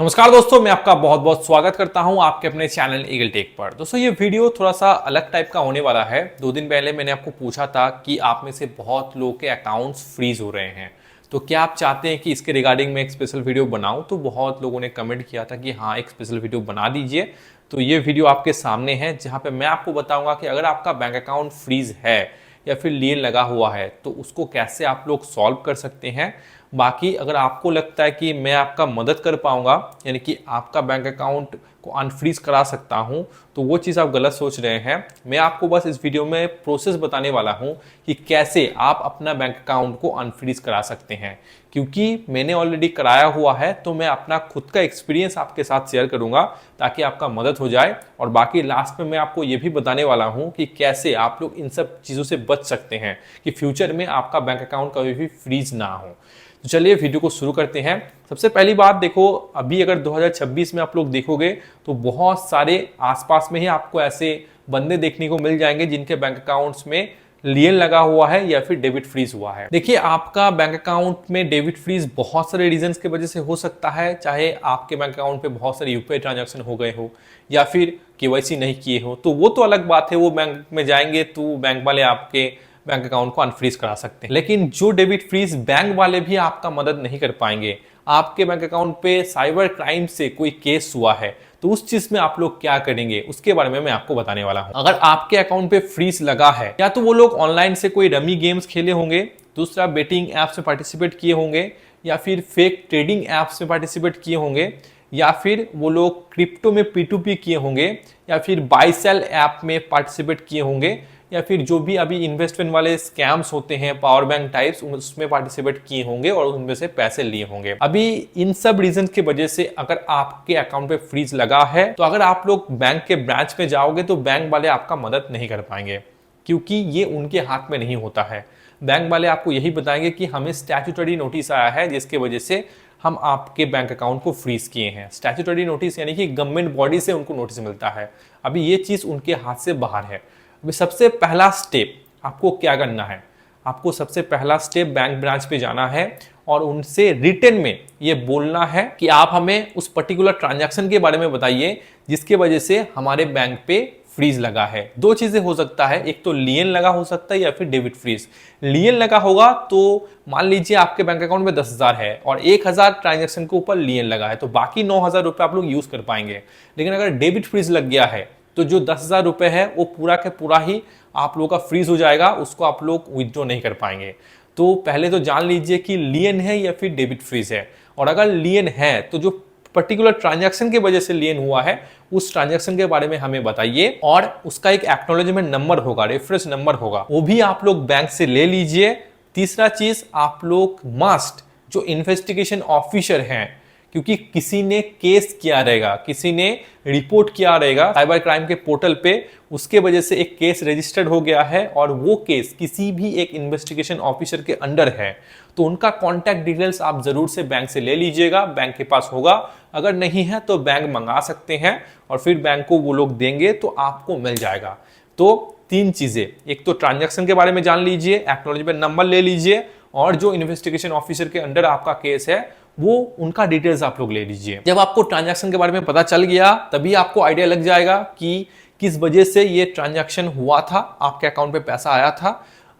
नमस्कार दोस्तों, मैं आपका बहुत बहुत स्वागत करता हूं आपके अपने चैनल ईगल टेक पर। दोस्तों ये वीडियो थोड़ा सा अलग टाइप का होने वाला है। 2 दिन पहले मैंने आपको पूछा था कि आप में से बहुत लोगों के अकाउंट्स फ्रीज हो रहे हैं, तो क्या आप चाहते हैं कि इसके रिगार्डिंग में एक स्पेशल वीडियो बनाऊं। तो बहुत लोगों ने कमेंट किया था कि हाँ, एक स्पेशल वीडियो बना दीजिए। तो ये वीडियो आपके सामने है जहाँ पे मैं आपको बताऊंगा कि अगर आपका बैंक अकाउंट फ्रीज है या फिर लियन लगा हुआ है तो उसको कैसे आप लोग सॉल्व कर सकते हैं। बाकी अगर आपको लगता है कि मैं आपका मदद कर पाऊंगा, यानी कि आपका बैंक अकाउंट को अनफ्रीज करा सकता हूं, तो वो चीज़ आप गलत सोच रहे हैं। मैं आपको बस इस वीडियो में प्रोसेस बताने वाला हूं कि कैसे आप अपना बैंक अकाउंट को अनफ्रीज करा सकते हैं। क्योंकि मैंने ऑलरेडी कराया हुआ है तो मैं अपना खुद का एक्सपीरियंस आपके साथ शेयर करूंगा ताकि आपका मदद हो जाए। और बाकी लास्ट में मैं आपको ये भी बताने वाला हूं कि कैसे आप लोग इन सब चीज़ों से बच सकते हैं कि फ्यूचर में आपका बैंक अकाउंट कभी भी फ्रीज ना हो। तो चलिए वीडियो को शुरू करते हैं। सबसे पहली बात देखो, अभी अगर 2026 में आप लोग देखोगे तो बहुत सारे आसपास में ही आपको ऐसे बंदे देखने को मिल जाएंगे जिनके बैंक अकाउंट्स में लियन लगा हुआ है या फिर डेबिट फ्रीज हुआ है। देखिए, आपका बैंक अकाउंट में डेबिट फ्रीज बहुत सारे रीजंस की वजह से हो सकता है। चाहे आपके बैंक अकाउंट पे बहुत सारे यूपीआई ट्रांजैक्शन हो गए हो या फिर केवाईसी नहीं किए हो, तो वो तो अलग बात है। वो बैंक में जाएंगे तो बैंक वाले आपके बैंक अकाउंट को अनफ्रीज करा सकते हैं। लेकिन जो डेबिट फ्रीज बैंक वाले भी आपका मदद नहीं कर पाएंगे। आपके बैंक अकाउंट पे साइबर क्राइम से कोई केस हुआ है तो उस चीज में आप लोग क्या करेंगे उसके बारे में मैं आपको बताने वाला हूं। अगर आपके अकाउंट पे फ्रीज लगा है, या तो वो लोग ऑनलाइन से कोई रमी गेम्स खेले होंगे, दूसरा बेटिंग एप्स में पार्टिसिपेट किए होंगे, या फिर फेक ट्रेडिंग एप्स में पार्टिसिपेट किए होंगे, या फिर वो लोग क्रिप्टो में P2P किए होंगे, या फिर बाय सेल ऐप में पार्टिसिपेट किए होंगे, या फिर जो भी अभी इन्वेस्टमेंट वाले स्कैम्स होते हैं पावर बैंक टाइप्स, उसमें पार्टिसिपेट किए होंगे और उनमें से पैसे लिए होंगे। अभी इन सब रीजन की वजह से अगर आपके अकाउंट पे फ्रीज लगा है तो अगर आप लोग बैंक के ब्रांच में जाओगे तो बैंक वाले आपका मदद नहीं कर पाएंगे, क्योंकि ये उनके हाथ में नहीं होता है। बैंक वाले आपको यही बताएंगे कि हमें स्टैट्यूटरी नोटिस आया है जिसके वजह से हम आपके बैंक अकाउंट को फ्रीज किए हैं। स्टैट्यूटरी नोटिस यानी कि गवर्नमेंट बॉडी से उनको नोटिस मिलता है। अभी ये चीज उनके हाथ से बाहर है। अभी सबसे पहला स्टेप आपको क्या करना है, आपको सबसे पहला स्टेप बैंक ब्रांच पे जाना है और उनसे रिटन में ये बोलना है कि आप हमें उस पर्टिकुलर ट्रांजैक्शन के बारे में बताइए जिसके वजह से हमारे बैंक पे फ्रीज लगा है। 2 चीजें हो सकता है, एक तो लियन लगा हो सकता है या फिर डेबिट फ्रीज। लियन लगा होगा तो मान लीजिए आपके बैंक अकाउंट में 10,000 है और 1,000 ट्रांजैक्शन के ऊपर लियन लगा है, तो बाकी 9,000 रुपए आप लोग यूज कर पाएंगे। लेकिन अगर डेबिट फ्रीज लग गया है तो जो 10,000 रुपए है वो पूरा के पूरा ही आप लोगों का फ्रीज हो जाएगा, उसको आप लोग विथड्रॉ नहीं कर पाएंगे। तो पहले तो जान लीजिए कि लियन है या फिर डेबिट फ्रीज है। और अगर लियन है तो जो पर्टिकुलर ट्रांजैक्शन की वजह से लियन हुआ है उस ट्रांजैक्शन के बारे में हमें बताइए, और उसका एक एक्नॉलेजमेंट नंबर होगा, रेफरेंस नंबर होगा, वो भी आप लोग बैंक से ले लीजिए। तीसरा चीज, आप लोग मस्ट जो इन्वेस्टिगेशन ऑफिसर हैं, क्योंकि किसी ने केस किया रहेगा, किसी ने रिपोर्ट किया रहेगा साइबर क्राइम के पोर्टल पे, उसके वजह से एक केस रजिस्टर्ड हो गया है और वो केस किसी भी एक इन्वेस्टिगेशन ऑफिसर के अंडर है, तो उनका कॉन्टैक्ट डिटेल्स आप जरूर से बैंक से ले लीजिएगा। बैंक के पास होगा, अगर नहीं है तो बैंक मंगा सकते हैं और फिर बैंक को वो लोग देंगे तो आपको मिल जाएगा। तो 3 चीजें, एक तो ट्रांजैक्शन के बारे में जान लीजिए, एक्नॉलेजमेंट नंबर ले लीजिए, और जो इन्वेस्टिगेशन ऑफिसर के अंडर आपका केस है वो उनका डिटेल्स आप लोग ले लीजिए। जब आपको ट्रांजैक्शन के बारे में पता चल गया तभी आपको आइडिया लग जाएगा कि किस वजह से ये ट्रांजैक्शन हुआ था, आपके अकाउंट पे पैसा आया था।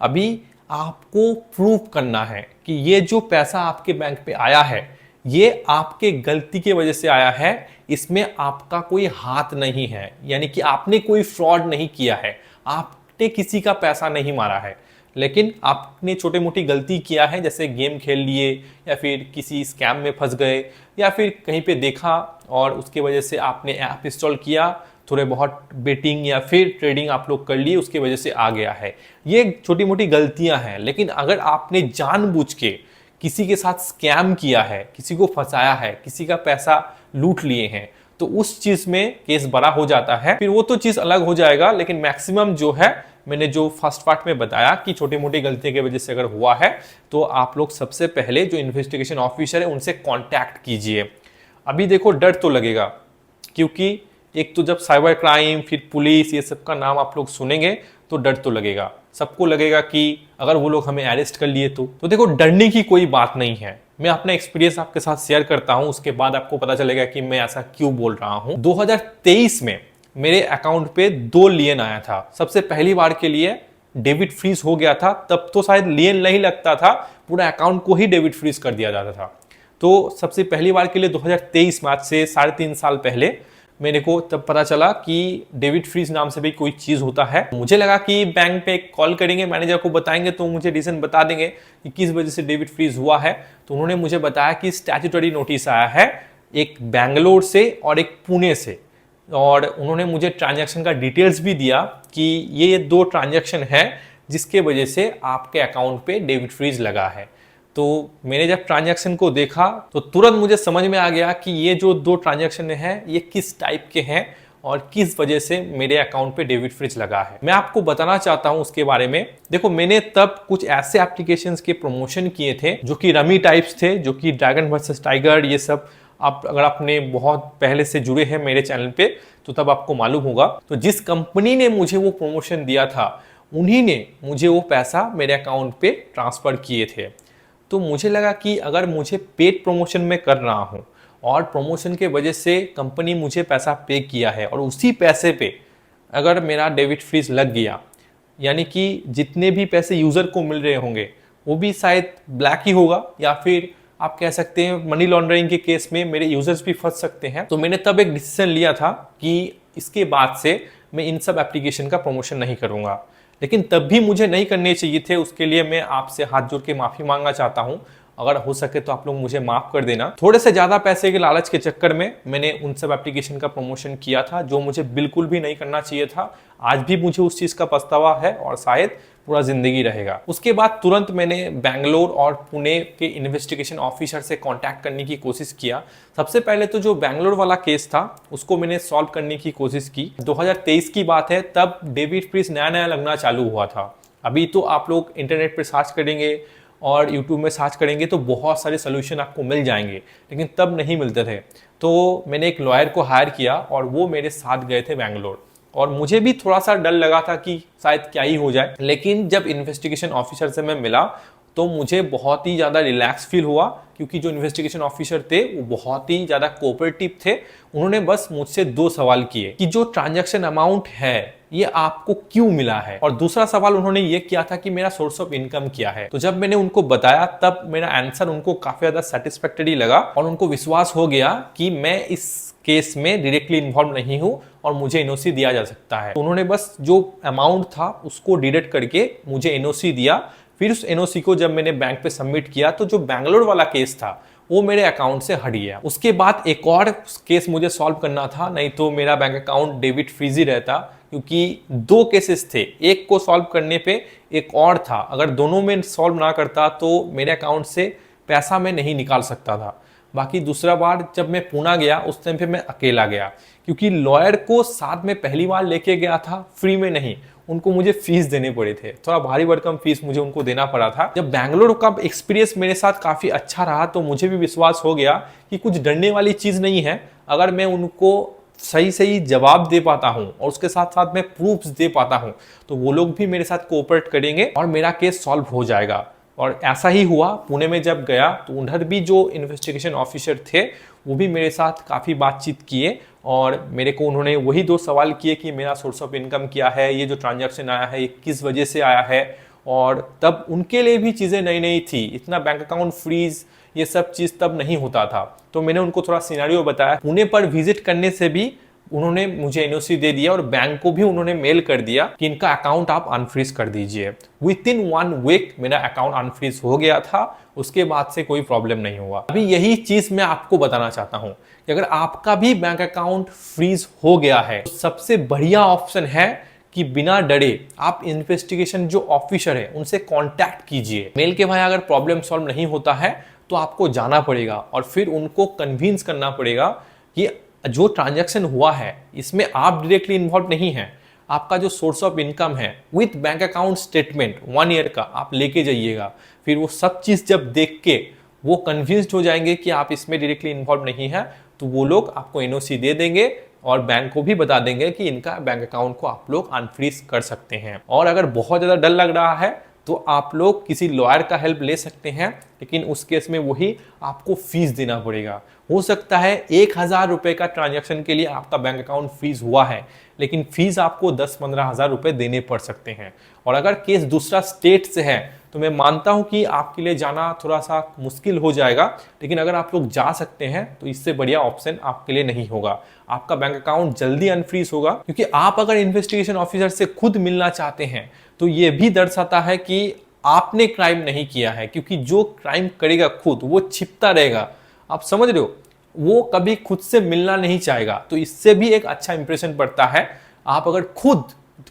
अभी आपको प्रूव करना है कि ये जो पैसा आपके बैंक पे आया है ये आपके गलती की वजह से आया है, इसमें आपका कोई हाथ नहीं है, यानी कि आपने कोई फ्रॉड नहीं किया है, आपने किसी का पैसा नहीं मारा है, लेकिन आपने छोटी मोटी गलती किया है, जैसे गेम खेल लिए या फिर किसी स्कैम में फंस गए या फिर कहीं पे देखा और उसके वजह से आपने ऐप इंस्टॉल किया, थोड़े बहुत बेटिंग या फिर ट्रेडिंग आप लोग कर लिए, उसके वजह से आ गया है। ये छोटी मोटी गलतियां हैं। लेकिन अगर आपने जानबूझ के किसी के साथ स्कैम किया है, किसी को फंसाया है, किसी का पैसा लूट लिए हैं, तो उस चीज में केस बड़ा हो जाता है, फिर वो तो चीज अलग हो जाएगा। लेकिन मैक्सिमम जो है, मैंने जो फर्स्ट पार्ट में बताया कि छोटी मोटी गलती की वजह से अगर हुआ है तो आप लोग सबसे पहले जो इन्वेस्टिगेशन ऑफिसर है उनसे कांटेक्ट कीजिए। अभी देखो, डर तो लगेगा, क्योंकि एक तो जब साइबर क्राइम फिर पुलिस ये सब का नाम आप लोग सुनेंगे तो डर तो लगेगा, सबको लगेगा कि अगर वो लोग हमें अरेस्ट कर लिए तो देखो, डरने की कोई बात नहीं है। मैं अपना एक्सपीरियंस आपके साथ शेयर करता हूं, उसके बाद आपको पता चलेगा कि मैं ऐसा क्यों बोल रहा हूं। 2023 में मेरे अकाउंट पे 2 लियन आया था। सबसे पहली बार के लिए डेबिट फ्रीज हो गया था। तब तो शायद लियन नहीं लगता था, पूरा अकाउंट को ही डेबिट फ्रीज कर दिया जाता था। तो सबसे पहली बार के लिए 2023 में, आज से 3.5 साल पहले मेरे को तब पता चला कि डेबिट फ्रीज नाम से भी कोई चीज होता है। मुझे लगा कि बैंक पे कॉल करेंगे, मैनेजर को बताएंगे तो मुझे रीजन बता देंगे कि किस वजह से डेबिट फ्रीज हुआ है। तो उन्होंने मुझे बताया कि स्टैट्यूटरी नोटिस आया है, एक बैंगलोर से और एक पुणे से, और उन्होंने मुझे ट्रांजैक्शन का डिटेल्स भी दिया कि ये 2 ट्रांजैक्शन है जिसके वजह से आपके अकाउंट पे डेबिट फ्रीज लगा है। तो मैंने जब ट्रांजैक्शन को देखा तो तुरंत मुझे समझ में आ गया कि ये जो 2 ट्रांजैक्शन हैं ये किस टाइप के हैं और किस वजह से मेरे अकाउंट पे डेबिट फ्रीज लगा है। मैं आपको बताना चाहता हूं उसके बारे में। देखो, मैंने तब कुछ ऐसे एप्लीकेशंस के प्रमोशन किए थे जो कि रमी टाइप्स थे, जो कि ड्रैगन वर्सेस टाइगर, ये सब आप अगर आपने बहुत पहले से जुड़े हैं मेरे चैनल पे तो तब आपको मालूम होगा। तो जिस कंपनी ने मुझे वो प्रमोशन दिया था उन्हीं ने मुझे वो पैसा मेरे अकाउंट पे ट्रांसफर किए थे। तो मुझे लगा कि अगर मुझे पेड प्रमोशन में कर रहा हूँ और प्रमोशन के वजह से कंपनी मुझे पैसा पे किया है और उसी पैसे पे अगर मेरा डेबिट फ्रीज लग गया, यानी कि जितने भी पैसे यूज़र को मिल रहे होंगे वो भी शायद ब्लैक ही होगा, या फिर आप कह सकते हैं मनी लॉन्ड्रिंग के केस में मेरे यूजर्स भी फंस सकते हैं। तो मैंने तब एक डिसीजन लिया था कि इसके बाद से मैं इन सब एप्लीकेशन का प्रमोशन नहीं करूंगा। लेकिन तब भी मुझे नहीं करने चाहिए थे, उसके लिए मैं आपसे हाथ जोड़ के माफी मांगना चाहता हूं। अगर हो सके तो आप लोग मुझे माफ कर देना। थोड़े से ज्यादा पैसे के लालच के चक्कर में मैंने उन सब एप्लीकेशन का प्रमोशन किया था जो मुझे बिल्कुल भी नहीं करना चाहिए था। आज भी मुझे उस चीज का पछतावा है और शायद पूरा जिंदगी रहेगा। उसके बाद तुरंत मैंने बैंगलोर और पुणे के इन्वेस्टिगेशन ऑफिसर से कांटेक्ट करने की कोशिश किया। सबसे पहले तो जो बैंगलोर वाला केस था उसको मैंने सॉल्व करने की कोशिश की। 2023 की बात है, तब डेबिट फ्रीज नया नया लगना चालू हुआ था। अभी तो आप लोग इंटरनेट पर सर्च करेंगे और यूट्यूब में सर्च करेंगे तो बहुत सारे सोल्यूशन आपको मिल जाएंगे, लेकिन तब नहीं मिलते थे। तो मैंने एक लॉयर को हायर किया और वो मेरे साथ गए थे बैंगलोर, और मुझे भी थोड़ा सा डर लगा था कि शायद क्या ही हो जाए। लेकिन जब इन्वेस्टिगेशन ऑफिसर से मैं मिला तो मुझे बहुत ही ज़्यादा रिलैक्स फील हुआ, क्योंकि जो इन्वेस्टिगेशन ऑफिसर थे वो बहुत ही ज़्यादा कोऑपरेटिव थे। उन्होंने बस मुझसे 2 सवाल किए कि जो ट्रांजैक्शन अमाउंट है ये आपको क्यों मिला है, और दूसरा सवाल उन्होंने ये किया था कि मेरा सोर्स ऑफ इनकम क्या है। तो जब मैंने उनको बताया तब मेरा आंसर उनको काफी ज्यादा सेटिस्फैक्टरी लगा और उनको विश्वास हो गया कि मैं इस केस में डायरेक्टली इन्वॉल्व नहीं हूं और मुझे एनओसी दिया जा सकता है। तो उन्होंने बस जो अमाउंट था उसको डिडक्ट करके मुझे एनओसी दिया। फिर उस एनओसी को जब मैंने बैंक पे सबमिट किया तो जो बैंगलोर वाला केस था वो मेरे अकाउंट से हट गया। उसके बाद एक और केस मुझे सॉल्व करना था, नहीं तो मेरा बैंक अकाउंट डेबिट फ्रीज ही रहता, क्योंकि 2 केसेस थे। एक को सॉल्व करने पे एक और था, अगर दोनों में सॉल्व ना करता तो मेरे अकाउंट से पैसा मैं नहीं निकाल सकता था। बाकी दूसरा बार जब मैं पुणे गया उस टाइम पे मैं अकेला गया, क्योंकि लॉयर को साथ में पहली बार लेके गया था, फ्री में नहीं, उनको मुझे फीस देने पड़े थे, थोड़ा भारी भरकम फीस मुझे उनको देना पड़ा था। जब बैंगलोर का एक्सपीरियंस मेरे साथ काफ़ी अच्छा रहा तो मुझे भी विश्वास हो गया कि कुछ डरने वाली चीज़ नहीं है। अगर मैं उनको सही सही जवाब दे पाता हूं और उसके साथ साथ मैं प्रूफ्स दे पाता हूं तो वो लोग भी मेरे साथ कोऑपरेट करेंगे और मेरा केस सॉल्व हो जाएगा। और ऐसा ही हुआ। पुणे में जब गया तो उधर भी जो इन्वेस्टिगेशन ऑफिसर थे वो भी मेरे साथ काफ़ी बातचीत किए और मेरे को उन्होंने वही 2 सवाल किए कि मेरा सोर्स ऑफ इनकम क्या है, ये जो ट्रांजैक्शन आया है ये किस वजह से आया है। और तब उनके लिए भी चीज़ें नई नई थी, इतना बैंक अकाउंट फ्रीज ये सब चीज़ तब नहीं होता था। तो मैंने उनको थोड़ा सिनेरियो बताया। पुणे पर विजिट करने से भी उन्होंने मुझे एनओसी दे दिया और बैंक को भी उन्होंने मेल कर दिया कि इनका अकाउंट आप अनफ्रीज कर दीजिए। विदिन 1 वीक मेरा अकाउंट अनफ्रीज हो गया था, उसके बाद से कोई प्रॉब्लम नहीं हुआ। अभी यही चीज मैं आपको बताना चाहता हूं कि अगर आपका भी बैंक अकाउंट फ्रीज हो गया है तो सबसे बढ़िया ऑप्शन है कि बिना डरे आप इन्वेस्टिगेशन जो ऑफिसर है उनसे कांटेक्ट कीजिए। मेल के भाई अगर प्रॉब्लम सॉल्व नहीं होता है तो आपको जाना पड़ेगा और फिर उनको कन्विंस करना पड़ेगा कि जो ट्रांजैक्शन हुआ है इसमें आप डायरेक्टली इन्वॉल्व नहीं हैं। आपका जो सोर्स ऑफ इनकम है with bank account statement 1 year का आप लेके जाइएगा। फिर वो सब चीज़ जब देख के वो कन्विंस्ड हो जाएंगे कि आप इसमें डायरेक्टली इन्वॉल्व नहीं है तो वो लोग आपको एनओसी दे देंगे और बैंक को भी बता देंगे कि इनका बैंक अकाउंट को आप लोग अनफ्रीज कर सकते हैं। और अगर बहुत ज़्यादा डर लग रहा है तो आप लोग किसी लॉयर का हेल्प ले सकते हैं, लेकिन उस केस में वही आपको फीस देना पड़ेगा। हो सकता है 1,000 रुपए का ट्रांजैक्शन के लिए आपका बैंक अकाउंट फ्रीज हुआ है, लेकिन फीस आपको 10-15 हज़ार रुपए देने पड़ सकते हैं। और अगर केस दूसरा स्टेट से है तो मैं मानता हूं कि आपके लिए जाना थोड़ा सा मुश्किल हो जाएगा, लेकिन अगर आप लोग जा सकते हैं तो इससे बढ़िया ऑप्शन आपके लिए नहीं होगा। आपका बैंक अकाउंट जल्दी अनफ्रीज होगा, क्योंकि आप अगर इन्वेस्टिगेशन ऑफिसर से खुद मिलना चाहते हैं तो ये भी दर्शाता है कि आपने क्राइम नहीं किया है, क्योंकि जो क्राइम करेगा खुद वो छिपता रहेगा। आप समझ रहे हो, वो कभी खुद से मिलना नहीं चाहेगा। तो इससे भी एक अच्छा इंप्रेशन पड़ता है। आप अगर खुद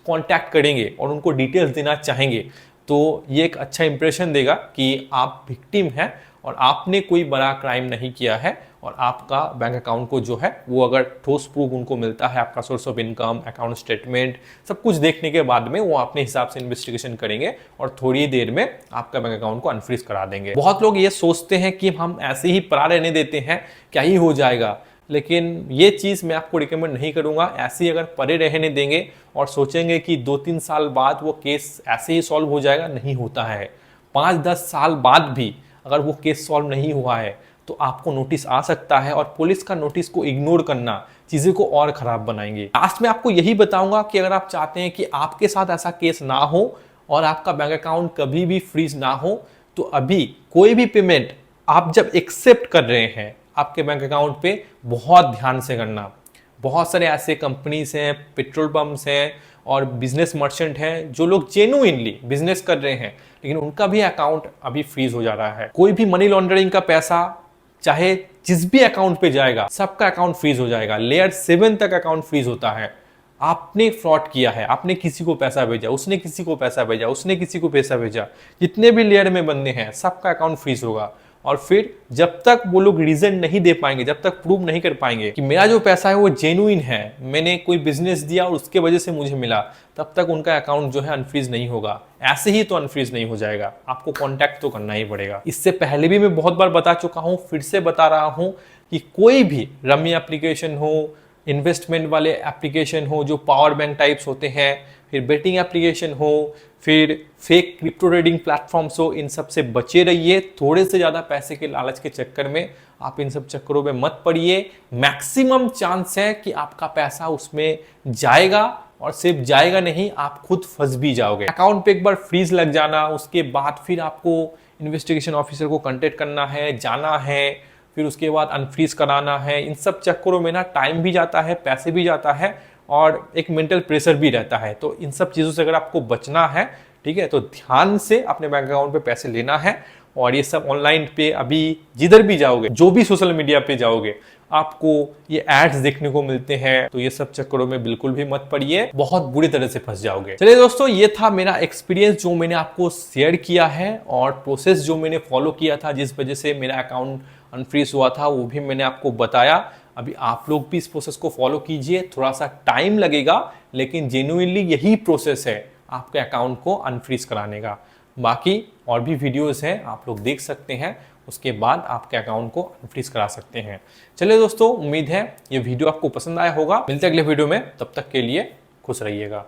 कांटेक्ट करेंगे और उनको डिटेल्स देना चाहेंगे तो ये एक अच्छा इंप्रेशन देगा कि आप विक्टिम हैं और आपने कोई बड़ा क्राइम नहीं किया है। और आपका बैंक अकाउंट को जो है वो अगर ठोस प्रूफ उनको मिलता है, आपका source of income, account statement, सब कुछ देखने के बाद में वो अपने हिसाब से इन्वेस्टिगेशन करेंगे और थोड़ी देर में आपका बैंक अकाउंट को अनफ्रीज करा देंगे। बहुत लोग ये सोचते हैं कि हम ऐसे ही पड़ा रहने देते हैं, क्या ही हो जाएगा, लेकिन ये चीज़ मैं आपको रिकमेंड नहीं करूंगा। ऐसे ही अगर परे रहने देंगे और सोचेंगे कि 2-3 साल बाद वो केस ऐसे ही सॉल्व हो जाएगा, नहीं होता है। 5-10 साल बाद भी अगर वो केस सॉल्व नहीं हुआ है तो आपको नोटिस आ सकता है, और पुलिस का नोटिस को इग्नोर करना चीज़ों को और ख़राब बनाएंगे। लास्ट में आपको यही बताऊंगा कि अगर आप चाहते हैं कि आपके साथ ऐसा केस ना हो और आपका बैंक अकाउंट कभी भी फ्रीज ना हो, तो अभी कोई भी पेमेंट आप जब एक्सेप्ट कर रहे हैं आपके बैंक अकाउंट पे बहुत ध्यान से करना। बहुत सारे ऐसे कंपनीज हैं, पेट्रोल पंप्स हैं और बिजनेस मर्चेंट हैं जो लोग जेन्युइनली बिजनेस कर रहे हैं, लेकिन उनका भी अकाउंट अभी फ्रीज हो जा रहा है। कोई भी मनी लॉन्ड्रिंग का पैसा चाहे जिस भी अकाउंट पे जाएगा सबका अकाउंट फ्रीज हो जाएगा। लेयर 7 तक अकाउंट फ्रीज होता है। आपने फ्रॉड किया है, आपने किसी को पैसा भेजा, उसने किसी को पैसा भेजा, उसने किसी को पैसा भेजा, जितने भी लेयर में बंदे हैं सबका अकाउंट फ्रीज होगा। और फिर जब तक वो लोग रीजन नहीं दे पाएंगे, जब तक प्रूव नहीं कर पाएंगे कि मेरा जो पैसा है वो जेन्युइन है, मैंने कोई बिजनेस दिया और उसके वजह से मुझे मिला, तब तक उनका अकाउंट जो है अनफ्रीज नहीं होगा। ऐसे ही तो अनफ्रीज नहीं हो जाएगा, आपको कांटेक्ट तो करना ही पड़ेगा। इससे पहले भी मैं बहुत बार बता चुका हूं, फिर से बता रहा हूं कि कोई भी रमी एप्लीकेशन हो, इन्वेस्टमेंट वाले एप्लीकेशन हो जो पावर बैंक टाइप्स होते हैं, फिर बेटिंग एप्लीकेशन हो, फिर फेक क्रिप्टो ट्रेडिंग प्लेटफॉर्म्स हो, इन सब से बचे रहिए। थोड़े से ज़्यादा पैसे के लालच के चक्कर में आप इन सब चक्करों में मत पड़िए। मैक्सिमम चांस है कि आपका पैसा उसमें जाएगा, और सिर्फ जाएगा नहीं, आप खुद फंस भी जाओगे। अकाउंट पे एक बार फ्रीज लग जाना, उसके बाद फिर आपको इन्वेस्टिगेशन ऑफिसर को कॉन्टेक्ट करना है, जाना है, फिर उसके बाद अनफ्रीज कराना है। इन सब चक्करों में ना टाइम भी जाता है, पैसे भी जाता है, और एक मेंटल प्रेशर भी रहता है। तो इन सब चीज़ों से अगर आपको बचना है, ठीक है, तो ध्यान से अपने बैंक अकाउंट पे पैसे लेना है। और ये सब ऑनलाइन पे अभी जिधर भी जाओगे, जो भी सोशल मीडिया पे जाओगे, आपको ये एड्स देखने को मिलते हैं, तो ये सब चक्करों में बिल्कुल भी मत पड़िए, बहुत बुरी तरह से फंस जाओगे। चलिए दोस्तों, ये था मेरा एक्सपीरियंस जो मैंने आपको शेयर किया है, और प्रोसेस जो मैंने फॉलो किया था जिस वजह से मेरा अकाउंट अनफ्रीज हुआ था वो भी मैंने आपको बताया। अभी आप लोग भी इस प्रोसेस को फॉलो कीजिए, थोड़ा सा टाइम लगेगा, लेकिन जेन्युइनली यही प्रोसेस है आपके अकाउंट को अनफ्रीज कराने का। बाकी और भी वीडियोस हैं, आप लोग देख सकते हैं, उसके बाद आपके अकाउंट को अनफ्रीज करा सकते हैं। चलिए दोस्तों, उम्मीद है ये वीडियो आपको पसंद आया होगा। मिलते हैं अगले वीडियो में, तब तक के लिए खुश रहिएगा।